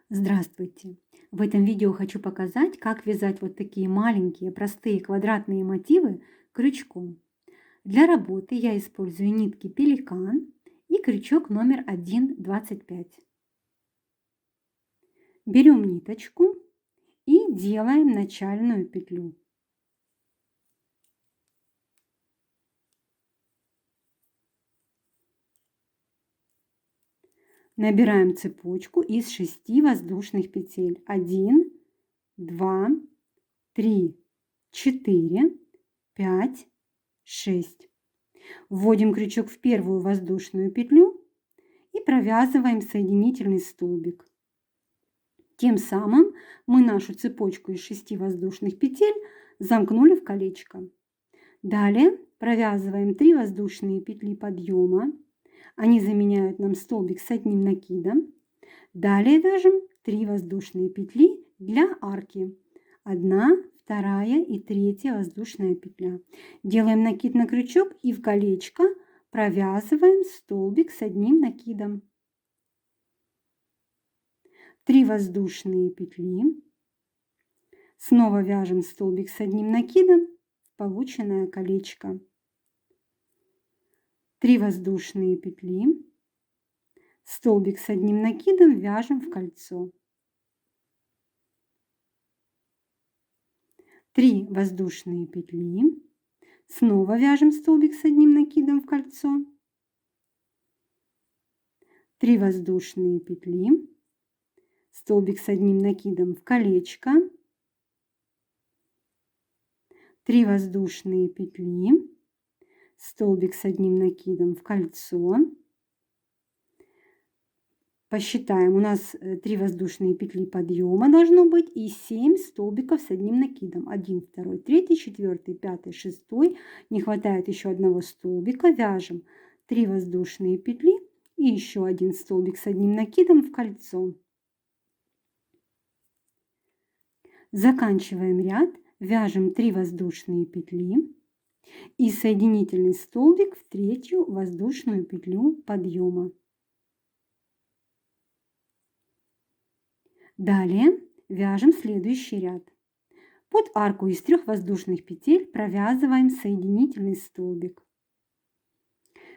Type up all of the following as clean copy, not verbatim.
Здравствуйте! В этом видео хочу показать, как вязать вот такие маленькие простые квадратные мотивы крючком. Для работы я использую нитки Пеликан и крючок номер 1,25. Берем ниточку и делаем начальную петлю. Набираем цепочку из 6 воздушных петель. 1, 2, 3, 4, 5, 6. Вводим крючок в первую воздушную петлю и провязываем соединительный столбик. Тем самым мы нашу цепочку из 6 воздушных петель замкнули в колечко. Далее провязываем 3 воздушные петли подъема. Они заменяют нам столбик с одним накидом. Далее вяжем 3 воздушные петли для арки. 1, 2 и 3 воздушная петля. Делаем накид на крючок и в колечко провязываем столбик с одним накидом. 3 воздушные петли. Снова вяжем столбик с одним накидом в полученное колечко. 3 воздушные петли. Столбик с одним накидом вяжем в кольцо. 3 воздушные петли. Снова вяжем столбик с одним накидом в кольцо. 3 воздушные петли. Столбик с одним накидом в колечко. 3 воздушные петли. Столбик с одним накидом в кольцо. Посчитаем, у нас 3 воздушные петли подъема должно быть и 7 столбиков с одним накидом. 1, 2, 3, 4, 5, 6. Не хватает еще одного столбика. Вяжем 3 воздушные петли и еще один столбик с одним накидом в кольцо. Заканчиваем ряд, вяжем 3 воздушные петли и соединительный столбик в третью воздушную петлю подъема. Далее вяжем следующий ряд. Под арку из 3 воздушных петель провязываем соединительный столбик.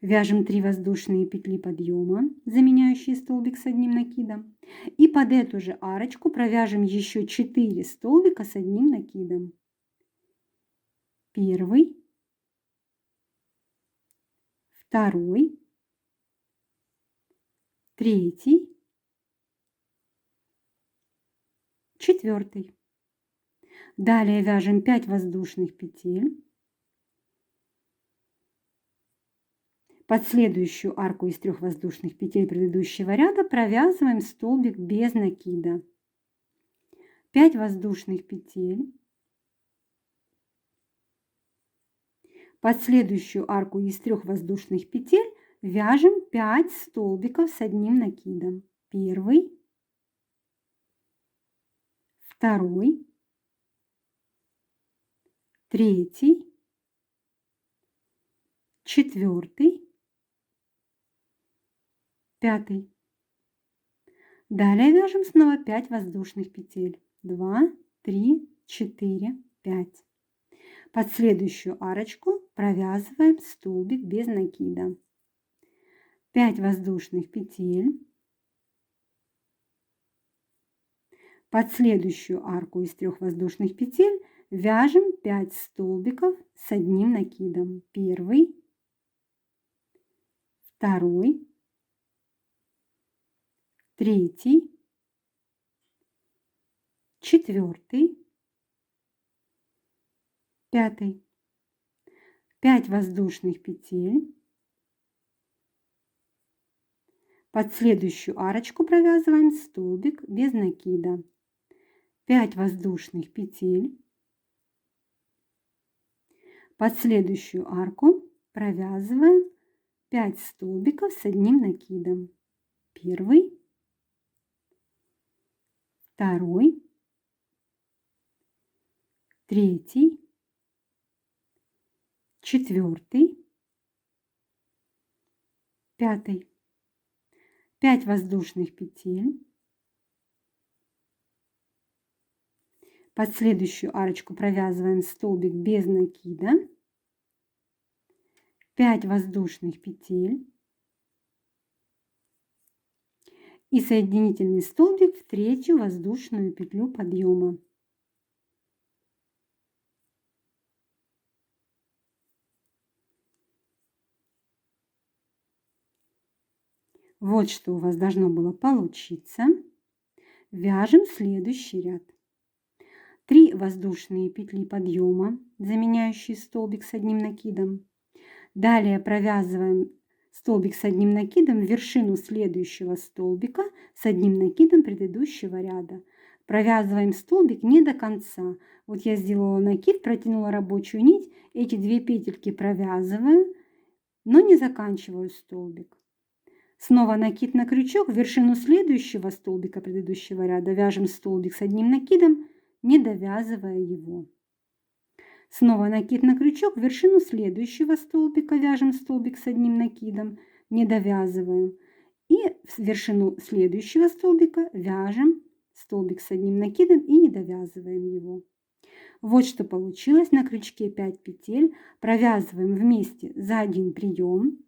Вяжем 3 воздушные петли подъема, заменяющие столбик с одним накидом. И под эту же арочку провяжем еще 4 столбика с одним накидом. Первый, второй, третий, четвертый. Далее вяжем 5 воздушных петель. Под следующую арку из 3 воздушных петель предыдущего ряда провязываем столбик без накида. 5 воздушных петель. Под следующую арку из 3 воздушных петель вяжем 5 столбиков с одним накидом. Первый, второй, третий, четвертый, пятый. Далее вяжем снова 5 воздушных петель. 2, 3, 4, 5. Под следующую арочку провязываем столбик без накида. 5 воздушных петель. Под следующую арку из 3 воздушных петель вяжем 5 столбиков с одним накидом. Первый, второй, третий, четвертый, пятый. 5 воздушных петель. Под следующую арочку провязываем столбик без накида. 5 воздушных петель. Под следующую арку провязываем 5 столбиков с одним накидом. Первый, второй, третий, четвертый, пятый. 5 воздушных петель. Под следующую арочку провязываем столбик без накида, 5 воздушных петель и соединительный столбик в третью воздушную петлю подъема. Вот что у вас должно было получиться. Вяжем следующий ряд. 3 воздушные петли подъема, заменяющие столбик с одним накидом. Далее провязываем столбик с одним накидом в вершину следующего столбика с одним накидом предыдущего ряда. Провязываем столбик не до конца. Вот я сделала накид, протянула рабочую нить, эти 2 петельки провязываю, но не заканчиваю столбик. Снова накид на крючок, в вершину следующего столбика предыдущего ряда вяжем столбик с одним накидом, не довязывая его. Снова накид на крючок, в вершину следующего столбика вяжем столбик с одним накидом, не довязываем. И в вершину следующего столбика вяжем столбик с одним накидом и не довязываем его. Вот что получилось. На крючке 5 петель, провязываем вместе за один прием.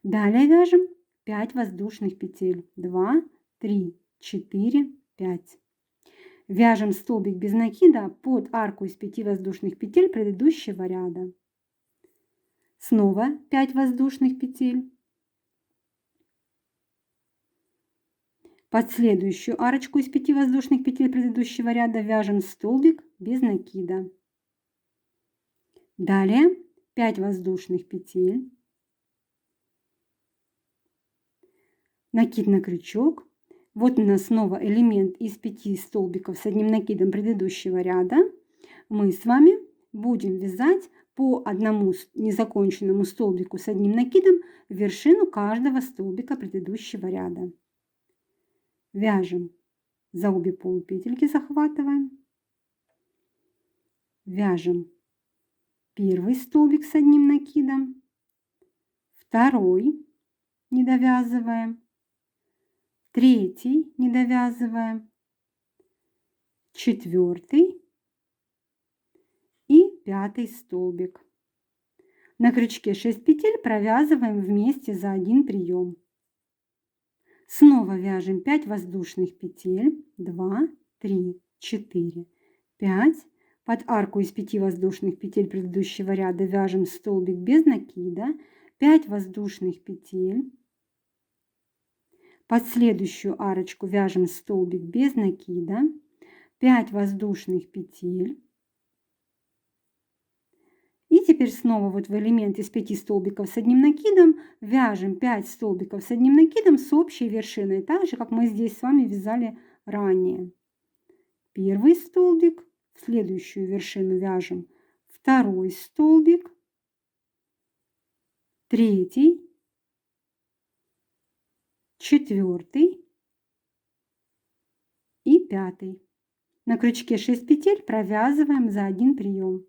Далее вяжем 5 воздушных петель. 2, 3, 4, 5. Вяжем столбик без накида под арку из 5 воздушных петель предыдущего ряда. Снова 5 воздушных петель. Под следующую арочку из 5 воздушных петель предыдущего ряда вяжем столбик без накида. Далее 5 воздушных петель. Накид на крючок. Вот у нас снова элемент из 5 столбиков с одним накидом предыдущего ряда. Мы с вами будем вязать по одному незаконченному столбику с одним накидом в вершину каждого столбика предыдущего ряда. Вяжем за обе полупетельки, захватываем. Вяжем первый столбик с одним накидом, второй не довязываем, третий не довязываем, четвертый и пятый столбик. На крючке 6 петель провязываем вместе за один прием. Снова вяжем 5 воздушных петель. 2, 3, 4, 5. Под арку из 5 воздушных петель предыдущего ряда вяжем столбик без накида. 5 воздушных петель. Под следующую арочку вяжем столбик без накида. 5 воздушных петель. И теперь снова вот в элемент из 5 столбиков с одним накидом вяжем 5 столбиков с одним накидом с общей вершиной, так же, как мы здесь с вами вязали ранее. Первый столбик, в следующую вершину вяжем второй столбик, третий, четвертый и пятый. На крючке 6 петель провязываем за один прием.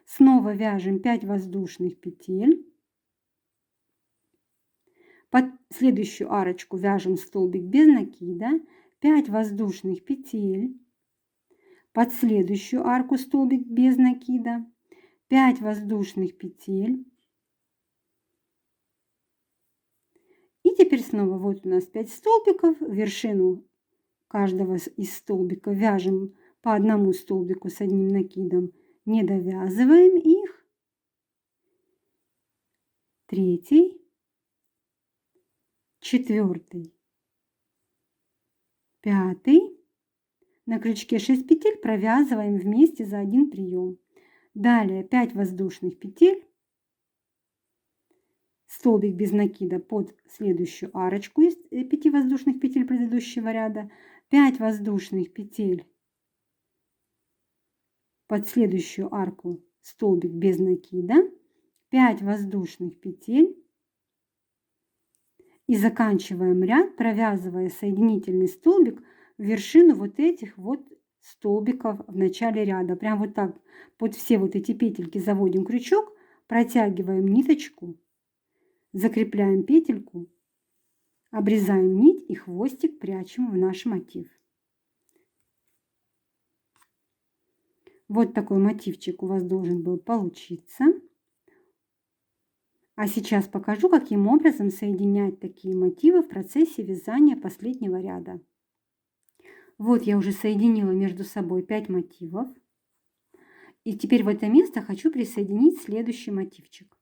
Снова вяжем 5 воздушных петель. Под следующую арочку вяжем столбик без накида, 5 воздушных петель. Под следующую арку столбик без накида, 5 воздушных петель. И теперь снова вот у нас 5 столбиков, в вершину каждого из столбиков вяжем по одному столбику с одним накидом, не довязываем их. Третий, четвертый, пятый. На крючке 6 петель провязываем вместе за один прием. Далее 5 воздушных петель. Столбик без накида под следующую арочку из 5 воздушных петель предыдущего ряда. 5 воздушных петель. Под следующую арку столбик без накида, 5 воздушных петель и заканчиваем ряд, провязывая соединительный столбик в вершину вот этих вот столбиков в начале ряда. Прям вот так под все вот эти петельки заводим крючок, протягиваем ниточку, закрепляем петельку, обрезаем нить и хвостик прячем в наш мотив. Вот такой мотивчик у вас должен был получиться. А сейчас покажу, каким образом соединять такие мотивы в процессе вязания последнего ряда. Вот я уже соединила между собой 5 мотивов. И теперь в это место хочу присоединить следующий мотивчик.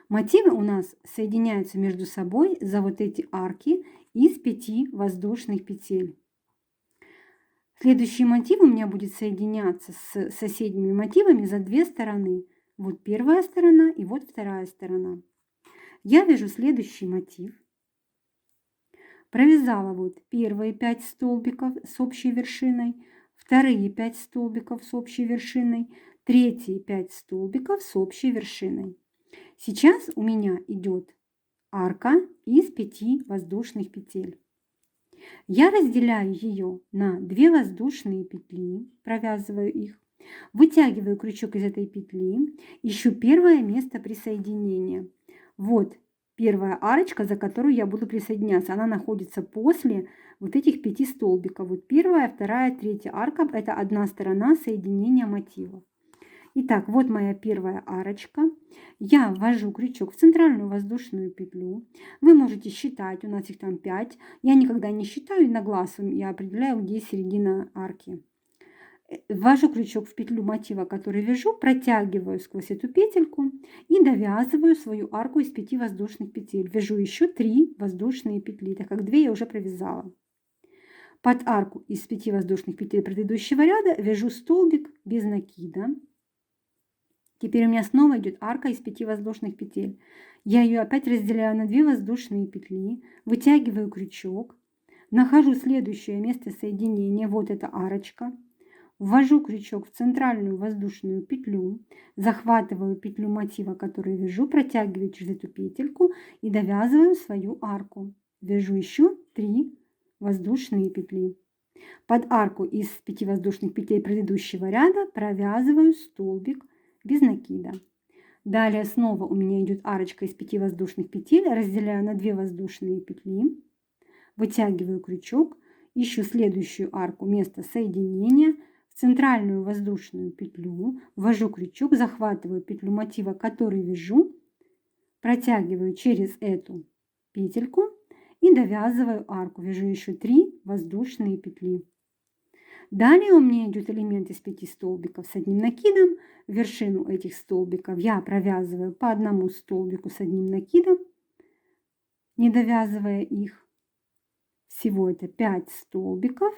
Мотивы у нас соединяются между собой за вот эти арки из 5 воздушных петель. Следующий мотив у меня будет соединяться с соседними мотивами за 2 стороны. Вот первая сторона и вот вторая сторона. Я вяжу следующий мотив. Провязала вот первые 5 столбиков с общей вершиной, вторые 5 столбиков с общей вершиной, третьи 5 столбиков с общей вершиной. Сейчас у меня идет арка из 5 воздушных петель. Я разделяю ее на 2 воздушные петли, провязываю их, вытягиваю крючок из этой петли, ищу первое место присоединения. Вот первая арочка, за которую я буду присоединяться. Она находится после вот этих 5 столбиков. Вот первая, вторая, третья арка – это одна сторона соединения мотивов. Итак, вот моя первая арочка. Я ввожу крючок в центральную воздушную петлю. Вы можете считать, у нас их там 5. Я никогда не считаю на глаз, я определяю, где середина арки. Ввожу крючок в петлю мотива, который вяжу, протягиваю сквозь эту петельку и довязываю свою арку из 5 воздушных петель. Вяжу еще 3 воздушные петли, так как 2 я уже провязала. Под арку из 5 воздушных петель предыдущего ряда вяжу столбик без накида. Теперь у меня снова идет арка из 5 воздушных петель. Я ее опять разделяю на 2 воздушные петли, вытягиваю крючок, нахожу следующее место соединения, вот эта арочка, ввожу крючок в центральную воздушную петлю, захватываю петлю мотива, которую вяжу, протягиваю через эту петельку и довязываю свою арку. Вяжу еще 3 воздушные петли. Под арку из 5 воздушных петель предыдущего ряда провязываю столбик без накида. Далее снова у меня идет арочка из 5 воздушных петель, разделяю на 2 воздушные петли, вытягиваю крючок, ищу следующую арку, место соединения, в центральную воздушную петлю, ввожу крючок, захватываю петлю мотива, который вяжу, протягиваю через эту петельку и довязываю арку. Вяжу еще 3 воздушные петли. Далее у меня идет элемент из 5 столбиков с одним накидом. Вершину этих столбиков я провязываю по одному столбику с одним накидом, не довязывая их. Всего это 5 столбиков.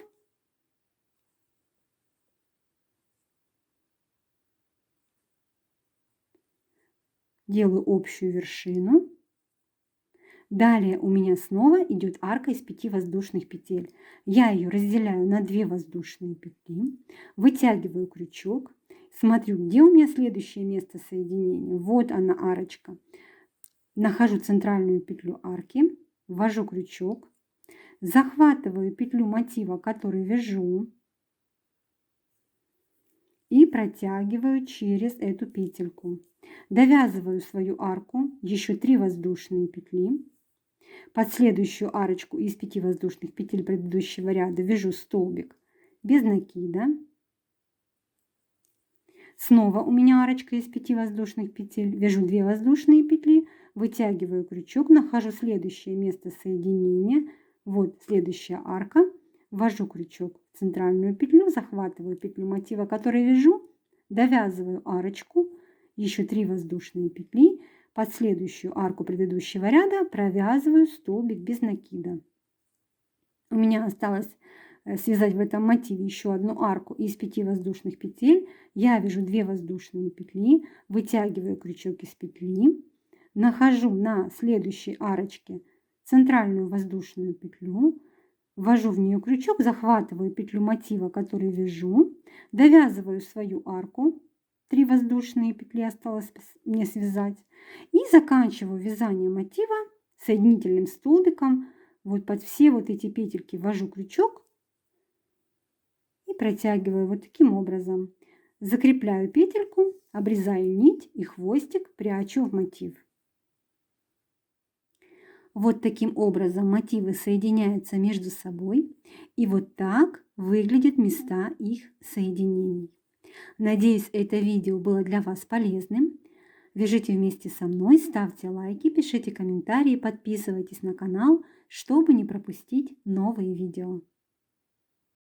Делаю общую вершину. Далее у меня снова идет арка из 5 воздушных петель. Я ее разделяю на 2 воздушные петли, вытягиваю крючок, смотрю, где у меня следующее место соединения. Вот она, арочка. Нахожу центральную петлю арки, ввожу крючок, захватываю петлю мотива, который вяжу, и протягиваю через эту петельку. Довязываю свою арку, еще 3 воздушные петли. Под следующую арочку из 5 воздушных петель предыдущего ряда вяжу столбик без накида. Снова у меня арочка из 5 воздушных петель. Вяжу 2 воздушные петли, вытягиваю крючок, нахожу следующее место соединения. Вот следующая арка. Ввожу крючок в центральную петлю, захватываю петлю мотива, который вяжу, довязываю арочку, еще 3 воздушные петли. Под следующую арку предыдущего ряда провязываю столбик без накида. У меня осталось связать в этом мотиве еще одну арку из 5 воздушных петель. Я вяжу 2 воздушные петли, вытягиваю крючок из петли, нахожу на следующей арочке центральную воздушную петлю, ввожу в нее крючок, захватываю петлю мотива, который вяжу, довязываю свою арку. 3 воздушные петли осталось мне связать. И заканчиваю вязание мотива соединительным столбиком. Вот под все вот эти петельки ввожу крючок и протягиваю вот таким образом. Закрепляю петельку, обрезаю нить и хвостик прячу в мотив. Вот таким образом мотивы соединяются между собой. И вот так выглядят места их соединений. Надеюсь, это видео было для вас полезным. Вяжите вместе со мной, ставьте лайки, пишите комментарии, подписывайтесь на канал, чтобы не пропустить новые видео.